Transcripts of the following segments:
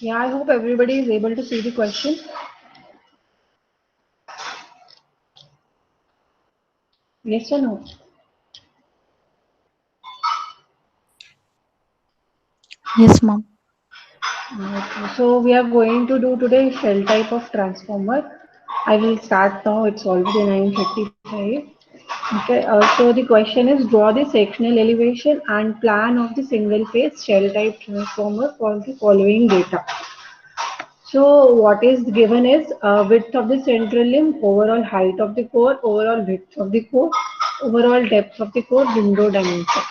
Yeah, I hope everybody is able to see the question. Yes or no? Yes, ma'am. Okay, so we are going to do today shell type of transformer. I will start now. It's already 9:35. Okay, so the question is draw the sectional elevation and plan of the single phase shell type transformer for the following data. So what is given is width of the central limb, overall height of the core, overall width of the core, overall depth of the core, window dimension.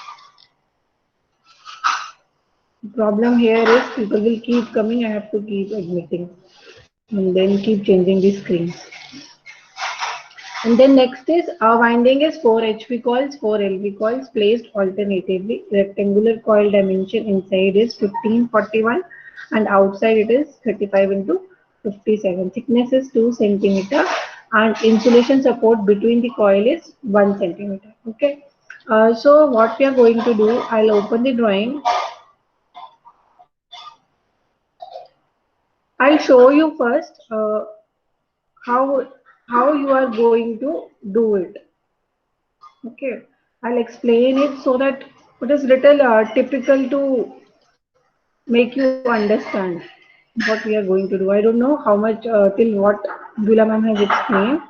The problem here is people will keep coming. I have to keep admitting and then keep changing the screens. And then next is our winding is 4 HP coils, 4 LV coils placed alternatively. Rectangular coil dimension inside is 1541 and outside it is 35 into 57. Thickness is 2 centimeter and insulation support between the coil is 1 centimeter. Okay. So what we are going to do, I'll open the drawing. I'll show you first how how you are going to do it. Okay, I'll explain it so that it is little typical to make you understand what we are going to do. I don't know how much till what Dula ma'am has explained,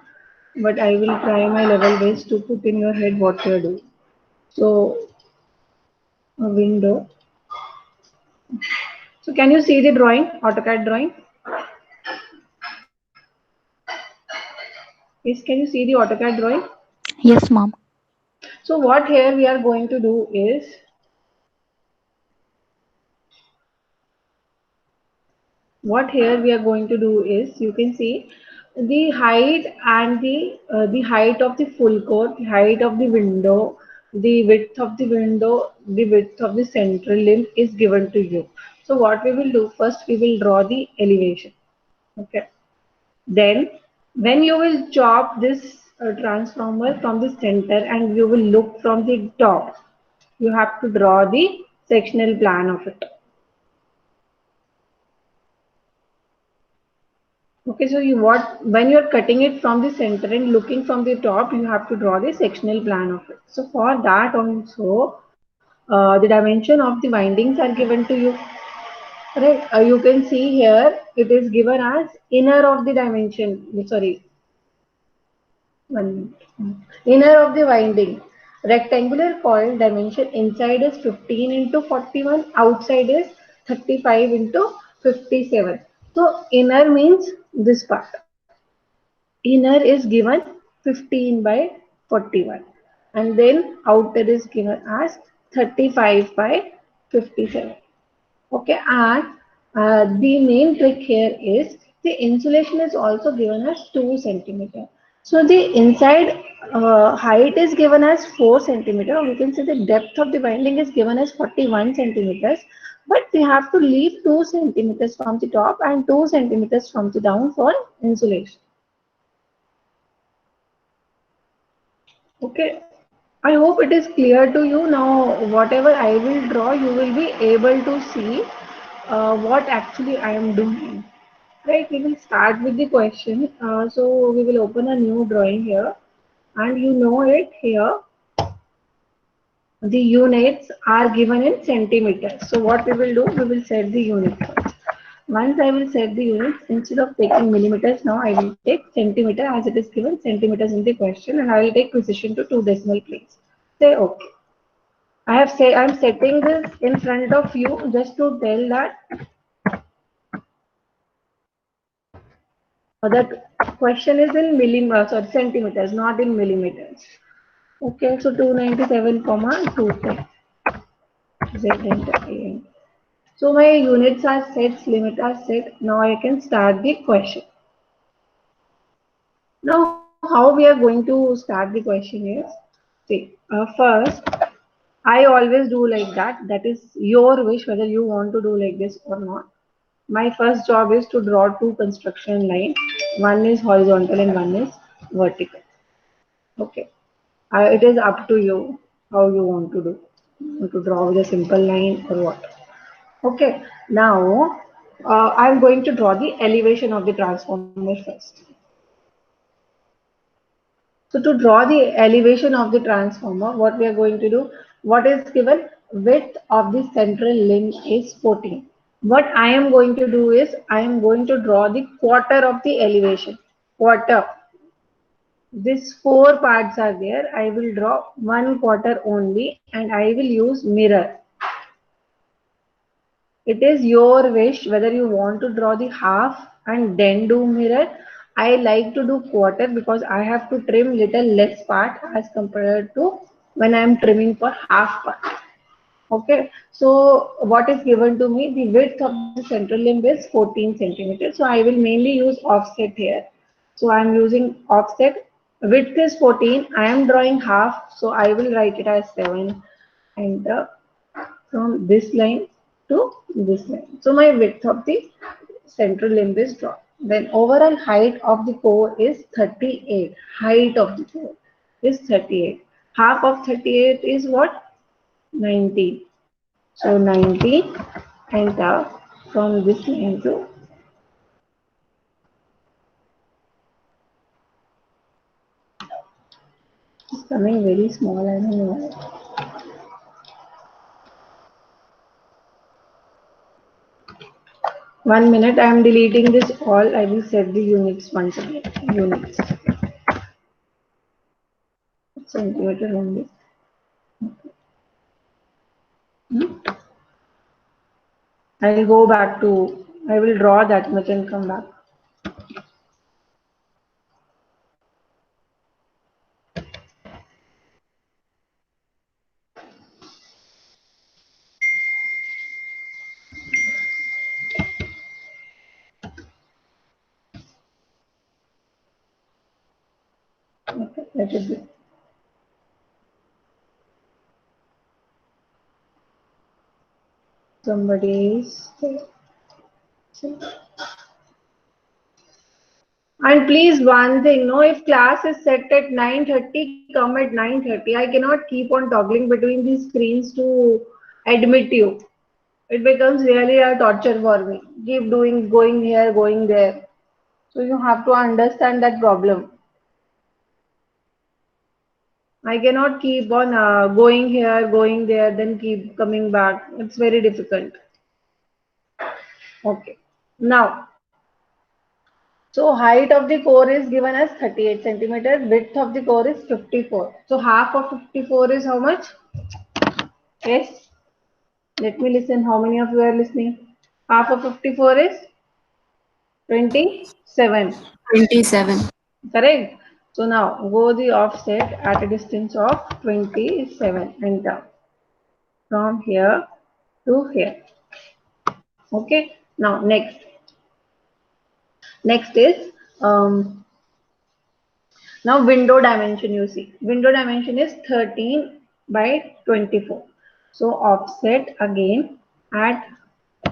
but I will try my level best to put in your head what you are doing. So, a window. So, can you see the drawing, AutoCAD drawing? Yes, can you see the AutoCAD drawing? Yes, ma'am. So, what here we are going to do is what here we are going to do is you can see the height and the height of the full core, the height of the window, the width of the window, the width of the central limb is given to you. So what we will do first, we will draw the elevation. Okay. Then when you will chop this transformer from the center and you will look from the top, you have to draw the sectional plan of it. Okay, so you what when you're cutting it from the center and looking from the top, you have to draw the sectional plan of it. So for that also, the dimension of the windings are given to you. Right? You can see here it is given as inner of the dimension. Sorry, one inner of the winding. Rectangular coil dimension inside is 15 into 41, outside is 35 into 57. So inner means this part. Inner is given 15 by 41 and then outer is given as 35 by 57. Okay, and the main trick here is the insulation is also given as 2 centimeter. So the inside height is given as 4 centimeter. We can say the depth of the winding is given as 41 centimeters, but we have to leave 2 centimeters from the top and 2 centimeters from the down for insulation. Okay, I hope it is clear to you now. Whatever I will draw, you will be able to see what actually I am doing. Right, we will start with the question. So we will open a new drawing here, and you know it here. The units are given in centimeters. So what we will do, we will set the unit first. Once I will set the units, instead of taking millimeters, now I will take centimeter as it is given centimeters in the question, and I will take precision to 2 decimal place. Say okay. I am setting this in front of you just to tell that that question is in sorry, centimeters, not in millimeters. Okay, so 297, comma 210. Z enter A. So my units are set, limit are set. Now I can start the question. Now how we are going to start the question is, see, first I always do like that. That is your wish whether you want to do like this or not. My first job is to draw two construction lines. One is horizontal and one is vertical. Okay. It is up to you how you want to do. You want to draw with a simple line or what. Okay. Now I'm going to draw the elevation of the transformer first. So to draw the elevation of the transformer, what we are going to do, what is given? Width of the central limb is 14. What I am going to do is, I am going to draw the quarter of the elevation. Quarter. These four parts are there. I will draw one quarter only and I will use mirror. It is your wish whether you want to draw the half and then do mirror. I like to do quarter because I have to trim little less part as compared to when I am trimming for half part. Okay, so what is given to me? The width of the central limb is 14 centimeters. So I will mainly use offset here. So I am using offset. Width is 14. I am drawing half. So I will write it as 7. And from this line to this line. So my width of the central limb is drawn. Then overall height of the core is 38. Height of the core is 38. Half of 38 is what? 19. So 19 and from this line to it's coming very small. I don't know why. 1 minute. I am deleting this all. I will set the units once again. Units. Centimeter only. Hmm? I will go back to. I will draw that much and come back. Okay, let it be. Somebody is there. And please, one thing, no, if class is set at 9:30, come at 9:30. I cannot keep on toggling between these screens to admit you. It becomes really a torture for me. Keep doing, going here, going there. So you have to understand that problem. I cannot keep on going here, going there, then keep coming back. It's very difficult. Okay. Now, so height of the core is given as 38 centimeters. Width of the core is 54. So half of 54 is how much? Yes. Let me listen. How many of you are listening? Half of 54 is 27. 27. Correct. So now go the offset at a distance of 27 and down from here to here. Okay. Now next. Next is now window dimension. You see, window dimension is 13 by 24. So offset again at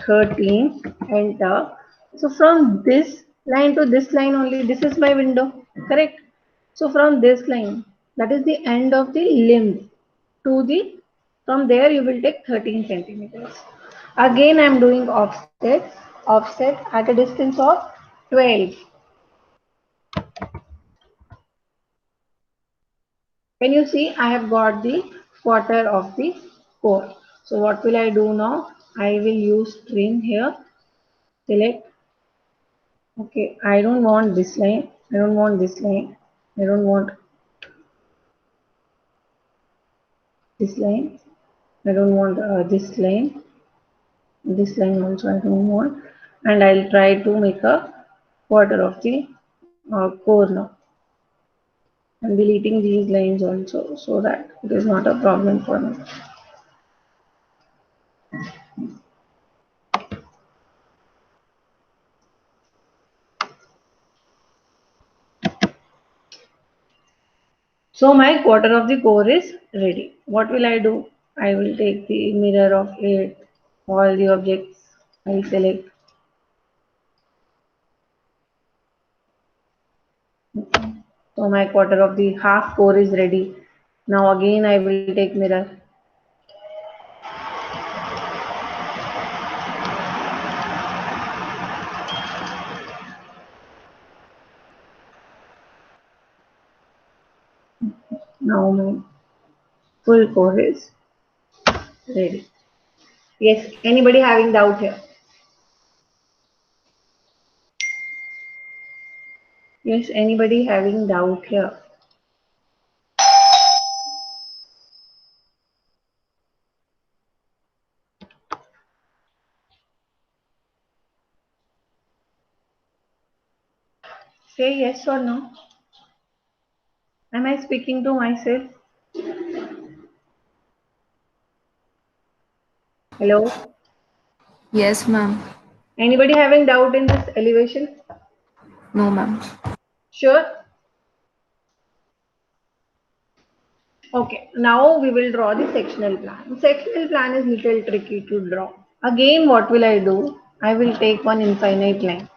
13 enter. So from this line to this line only, this is my window, correct? So from this line, that is the end of the limb to the, from there you will take 13 centimeters. Again I am doing offset at a distance of 12. Can you see I have got the quarter of the core. So what will I do now? I will use trim here, select. Okay, I don't want this line. I don't want this line. I don't want this line. I don't want this line. This line also I don't want. And I'll try to make a quarter of the core now. I'm deleting these lines also so that it is not a problem for me. So my quarter of the core is ready. What will I do? I will take the mirror of it, all the objects. I select. So my quarter of the half core is ready. Now again I will take mirror. Now my full core is ready. Yes, anybody having doubt here? Yes, anybody having doubt here? Say yes or no. Am I speaking to myself? Hello? Yes, ma'am. Anybody having doubt in this elevation? No, ma'am. Sure? Okay, now we will draw the sectional plan. Sectional plan is little tricky to draw. Again, what will I do? I will take one infinite line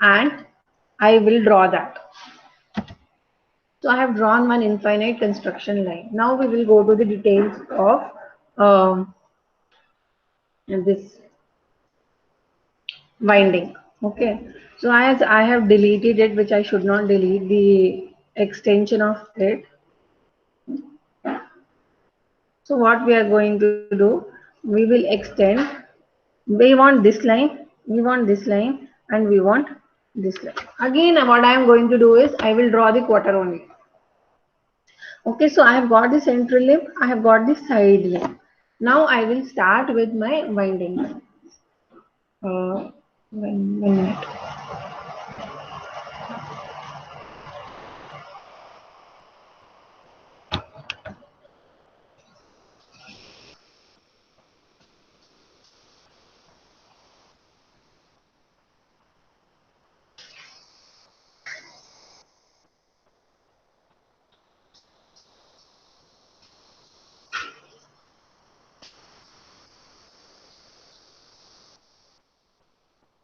and I will draw that. So I have drawn one infinite construction line. Now we will go to the details of this winding. Okay. So as I have deleted it, which I should not delete, the extension of it. So what we are going to do, we will extend. We want this line, we want this line, and we want this line. Again, what I am going to do is I will draw the quarter only. Okay, so I have got the central limb, I have got the side limb. Now I will start with my winding. One minute.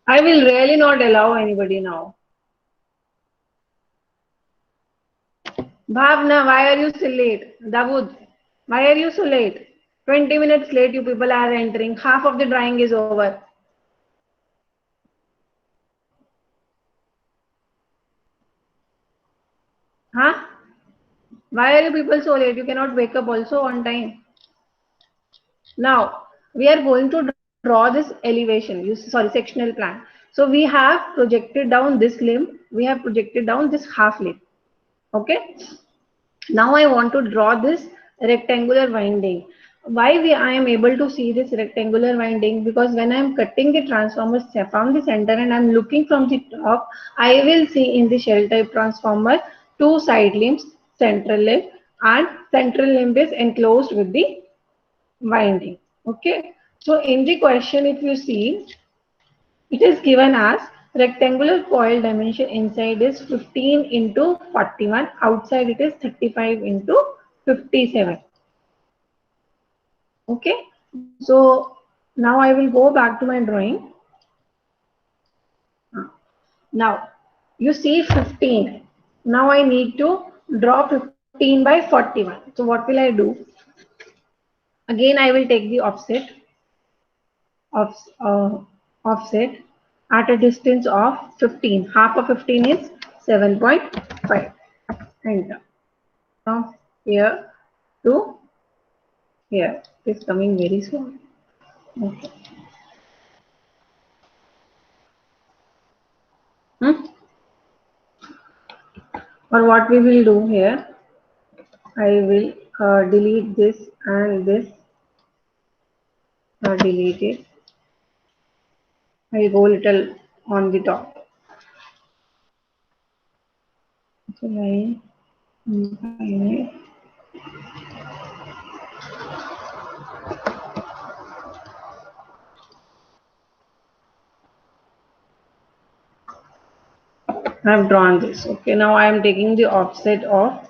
I will really not allow anybody now. Bhavna, why are you so late? Davud, why are you so late? 20 minutes late, you people are entering. Half of the drawing is over. Huh? Why are you people so late? You cannot wake up also on time. Now, we are going to draw this elevation, sectional plan. So we have projected down this limb, we have projected down this half limb. Okay. Now I want to draw this rectangular winding. I am able to see this rectangular winding? Because when I am cutting the transformer from the center and I am looking from the top, I will see in the shell type transformer two side limbs, central limb, and central limb is enclosed with the winding. Okay. So in the question, if you see, it is given as rectangular coil dimension inside is 15 into 41, outside it is 35 into 57. Okay. So now I will go back to my drawing. Now you see 15. Now I need to draw 15 by 41. So what will I do? Again, I will take the of offset at a distance of 15. Half of 15 is 7.5. Enter. From here to here. It is coming very slow. Okay. Hmm? Or what we will do here, I will delete this and this, delete it. I will go little on the top. So line, infinite. I have drawn this. Okay, now I am taking the offset of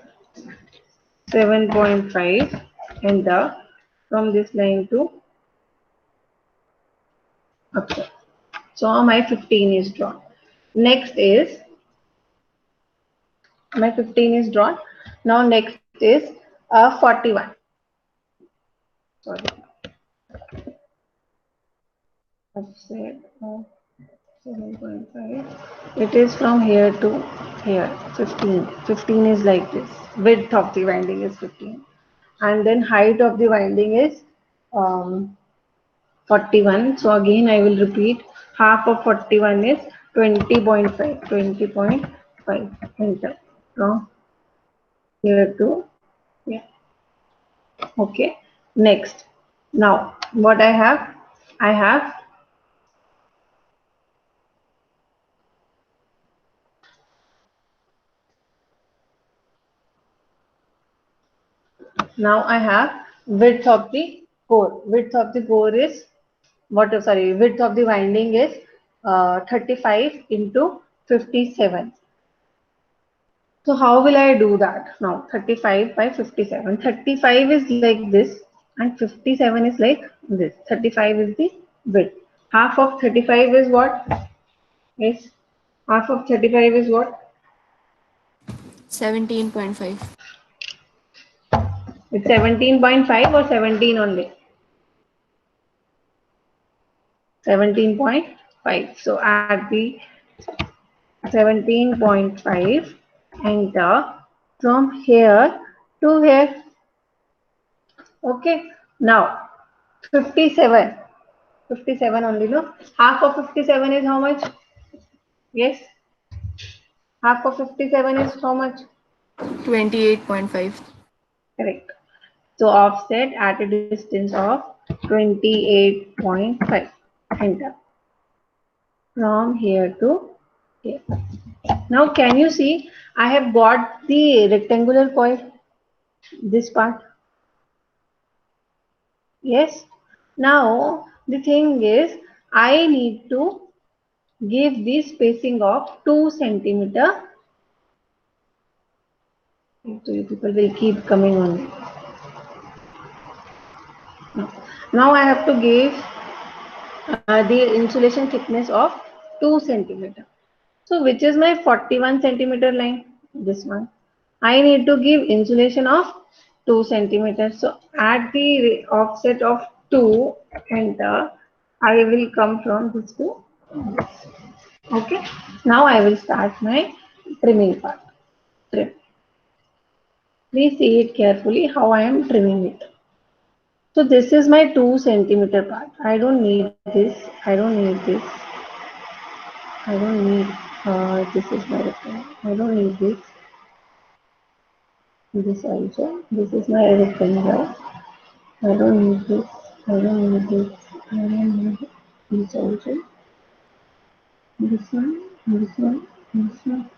7.5 and from this line to upset. So my 15 is drawn. Next is my 15 is drawn. Now next is 41. Sorry. Upset of 7.5. It is from here to here. 15. 15 is like this. Width of the winding is 15. And then height of the winding is 41. So again I will repeat, half of 41 is 20.5. 20.5. Enter. From here to here. Okay. Next. Now what I have now I have width of the core. Width of the core is what? Sorry, width of the winding is 35 into 57. So how will I do that now? 35 by 57. 35 is like this and 57 is like this. 35 is the width. Half of 35 is what? Yes. Half of 35 is what? 17.5. It's 17.5 or 17 only? 17.5. So add the 17.5, enter, from here to here. Okay. Now 57. 57 only, no? Half of 57 is how much? Yes. Half of 57 is how much? 28.5. Correct. So offset at a distance of 28.5. Enter. From here to here. Now can you see I have got the rectangular coil, this part. Yes. Now the thing is I need to give the spacing of 2 centimeter. So you people will keep coming on. Now I have to give the insulation thickness of 2 centimeter. So which is my 41 centimeter line? This one. I need to give insulation of 2 centimeters. So at the offset of 2, enter, I will come from this to this. Okay. Now I will start my trimming part. Trim. Please see it carefully how I am trimming it. So this is my 2 centimeter part. I don't need this. I don't need this. I don't need this is my rectangle. I don't need this. This also. This is my rectangle. I don't need this. I don't need this. I don't need this also. This one. This one. This one.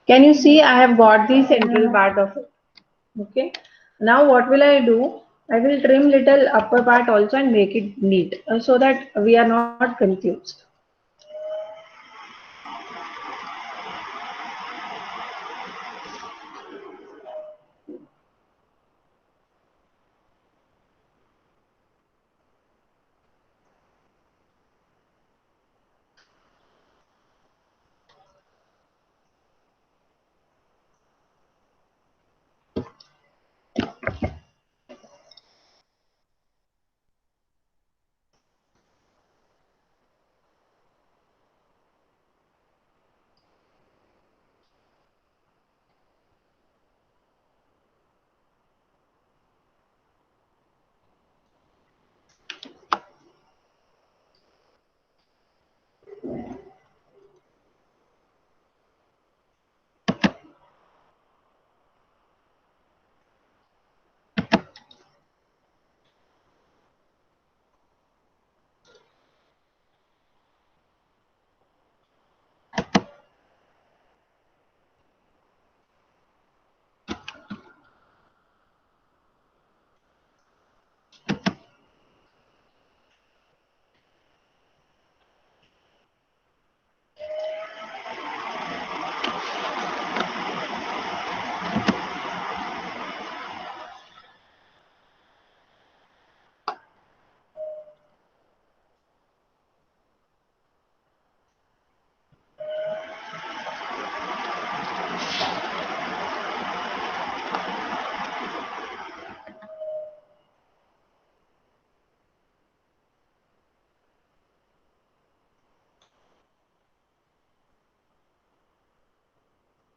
Can you see I have got the central part of it? Okay. Now what will I do? I will trim little upper part also and make it neat so that we are not confused.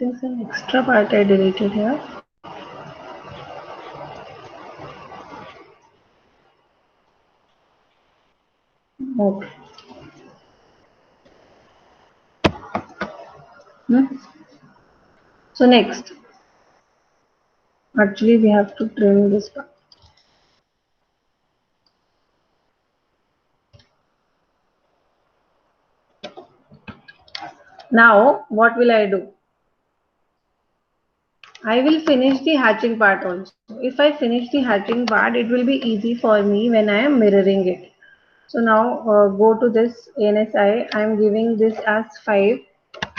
There's an extra part I deleted here. Okay. Hmm. So next, actually we have to trim this part. Now, what will I do? I will finish the hatching part also. If I finish the hatching part, it will be easy for me when I am mirroring it. So now go to this ANSI. I am giving this as 5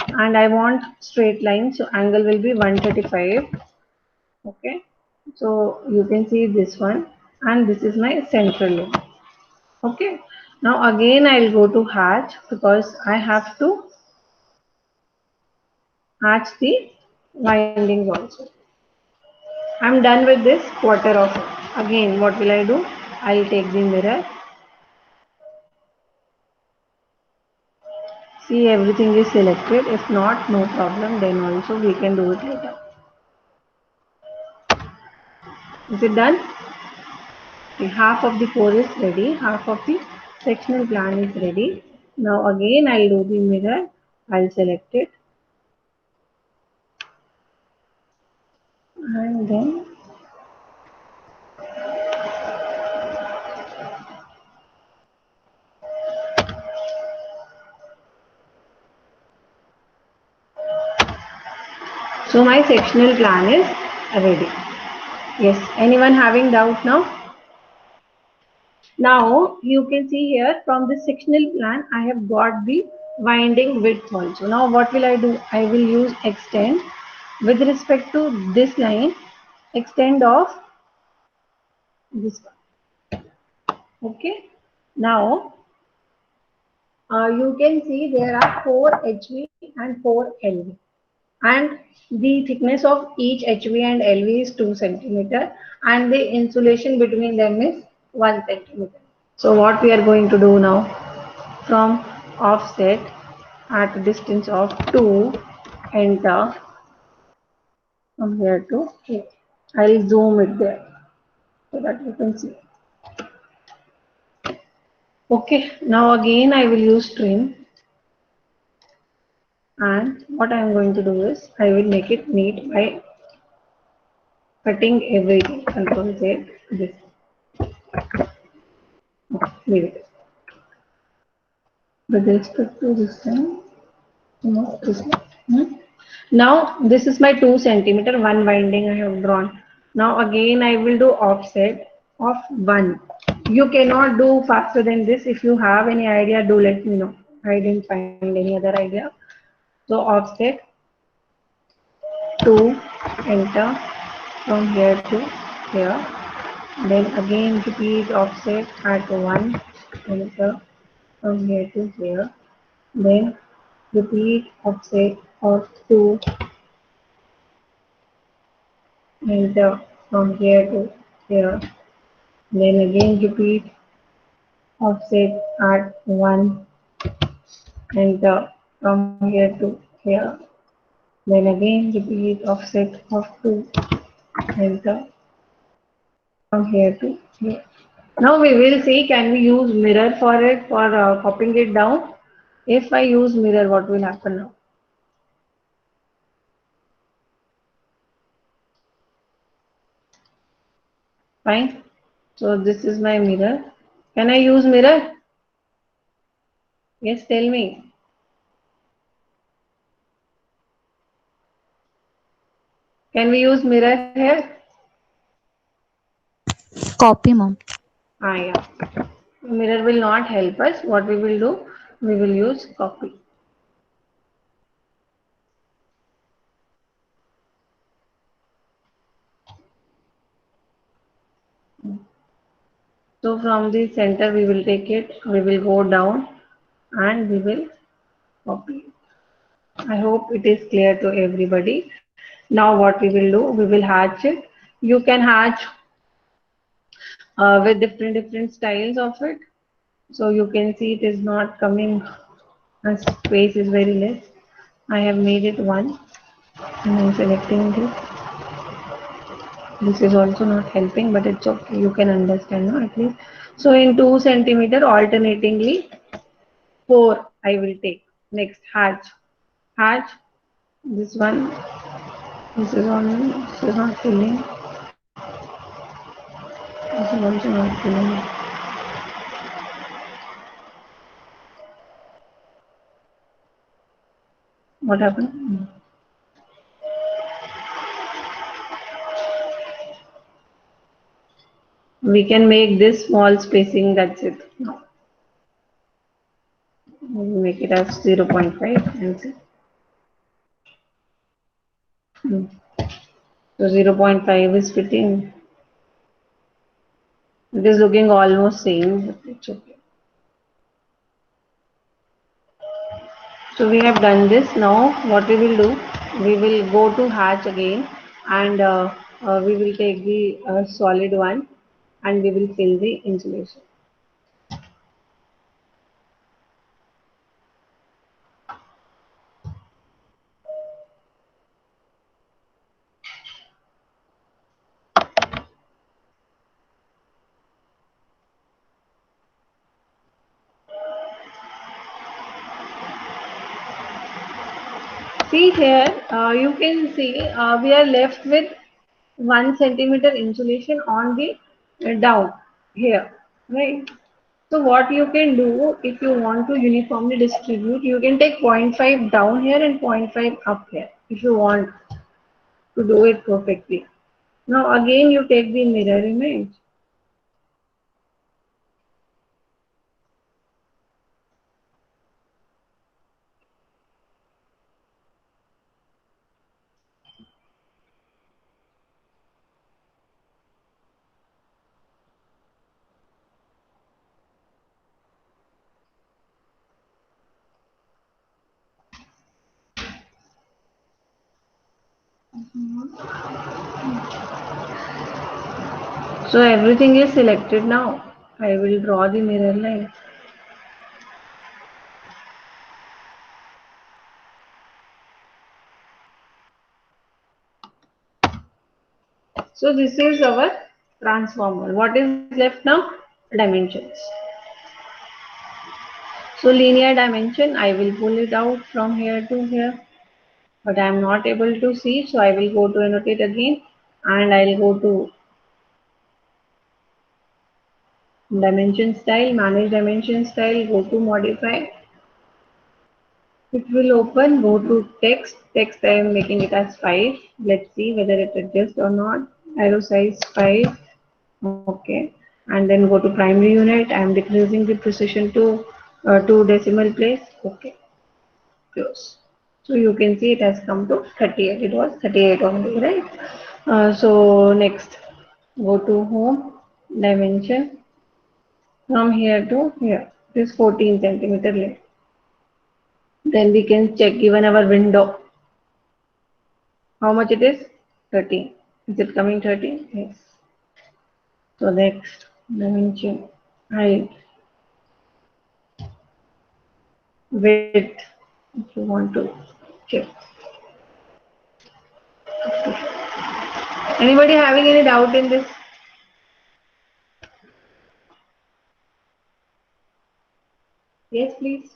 and I want straight line. So angle will be 135. Okay. So you can see this one and this is my central line. Okay. Now again I'll go to hatch because I have to hatch the windings also. I'm done with this quarter of it. Again, what will I do? I'll take the mirror. See, everything is selected. If not, no problem. Then also we can do it later. Is it done? The half of the core is ready. Half of the sectional plan is ready. Now again, I'll do the mirror. I'll select it. And then so my sectional plan is ready. Yes. Anyone having doubt now? Now you can see here from the sectional plan I have got the winding width also. Now what will I do? I will use extend with respect to this line, extend of this one. Okay. Now you can see there are 4 HV and 4 LV and the thickness of each HV and LV is 2 centimeter and the insulation between them is 1 centimeter. So what we are going to do now? From offset at a distance of 2, enter from here to here. I'll zoom it there so that you can see. Okay, now again I will use trim and what I am going to do is I will make it neat by cutting everything. Control Z this. Leave it. With respect to this time, no, this one. Now this is my 2 centimeter, one winding I have drawn. Now again I will do offset of 1. You cannot do faster than this. If you have any idea, do let me know. I didn't find any other idea. So offset 2, enter from here to here. Then again repeat offset at 1, enter from here to here. Then repeat offset of 2, enter from here to here. Then again repeat offset at 1, enter from here to here. Then again repeat offset of 2, enter from here to here. Now we will see, can we use mirror for it, for copying it down? If I use mirror, what will happen now? Fine. So this is my mirror. Can I use mirror? Yes, tell me. Can we use mirror here? Copy, mom. Yeah. Mirror will not help us. What we will do? We will use copy. So from the center we will take it, we will go down and we will copy. I hope it is clear to everybody. Now what we will do, we will hatch it. You can hatch with different styles of it. So you can see it is not coming, and space is very less. I have made it 1. And I'm selecting this. This is also not helping, but it's okay. You can understand, no, at least. So in 2 centimeter, alternatingly, 4 I will take. Next, hatch. Hatch. This one. This is on. This is not filling. This is also not filling. What happened? We can make this small spacing. That's it. We'll make it as 0.5 and see. Hmm. So 0.5 is fitting. It is looking almost same, but it's okay. So we have done this. Now what we will do, we will go to hatch again, and we will take the solid one, and we will fill the insulation. See here, you can see we are left with 1 centimeter insulation on the down here, right? So what you can do, if you want to uniformly distribute, you can take 0.5 down here and 0.5 up here if you want to do it perfectly. Now again you take the mirror image. So everything is selected now. I will draw the mirror line. So this is our transformer. What is left now? Dimensions. So linear dimension, I will pull it out from here to here, but I am not able to see. So I will go to annotate again, and I'll go to dimension style, manage dimension style, go to modify. It will open, go to text. Text I am making it as 5. Let's see whether it adjusts or not. Arrow size 5. Okay. And then go to primary unit. I am decreasing the precision to decimal place. Okay. Close. So you can see it has come to 38. It was 38 only, right? So next, go to home, dimension. From here to here, this 14 centimeter length. Then we can check even our window. How much it is? 13. Is it coming 13? Yes. So next dimension, height, width, if you want to check. Anybody having any doubt in this? Yes, please.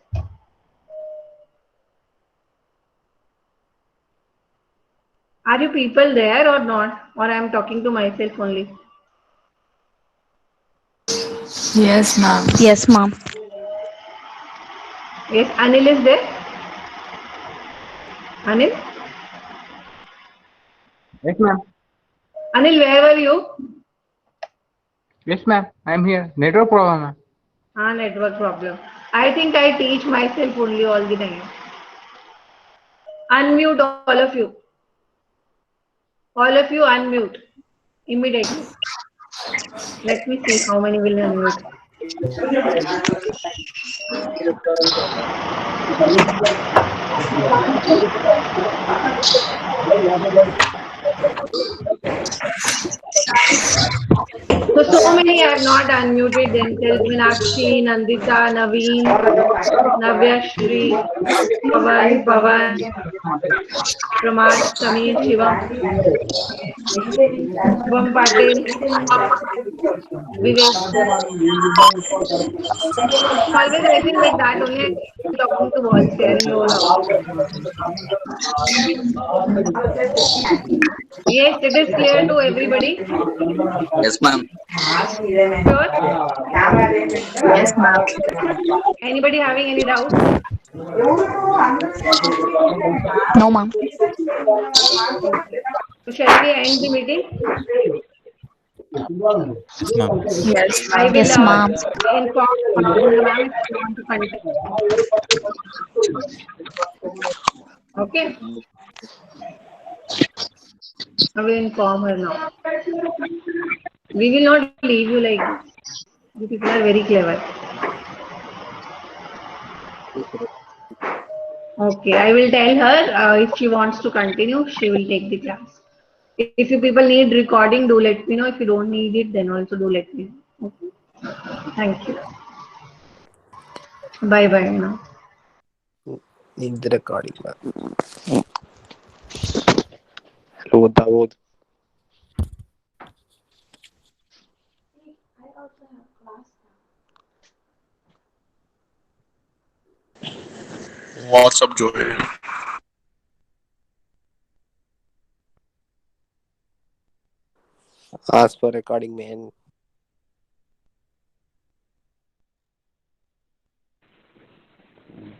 Are you people there or not? Or I am talking to myself only? Yes, ma'am. Yes, ma'am. Yes, Anil is there? Anil? Yes, ma'am. Anil, where were you? Yes, ma'am. I'm here. Network problem, ma'am. Ah, network problem. I think I teach myself only all the time. Unmute all of you. All of you unmute immediately. Let me see how many will unmute. So many Anybody have not unmuted themselves? Meenakshi, Nandita, Naveen, Navya Shri, Pavan, Pramad, Samir, Shivam, Shubham Patil, Vivek. Always writing like that only. I'm talking to walls, sharing low loud. Yes, it is clear to everybody. Yes, ma'am. Sure. Yes, ma'am. Anybody having any doubts? No, ma'am. Okay. So shall we end the meeting? Yes, ma'am. Yes, I ma'am. will Yes, ma'am. inform the ma'am if you want to continue. Okay, I will inform her now. We will not leave you like this. You people are very clever. Okay, I will tell her if she wants to continue, she will take the class. If you people need recording, do let me know. If you don't need it, then also do let me know. Okay. Thank you. Bye bye now. In the recording. Hello, Dawood. What's up, Joel? Ask for recording, man.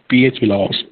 PH lost.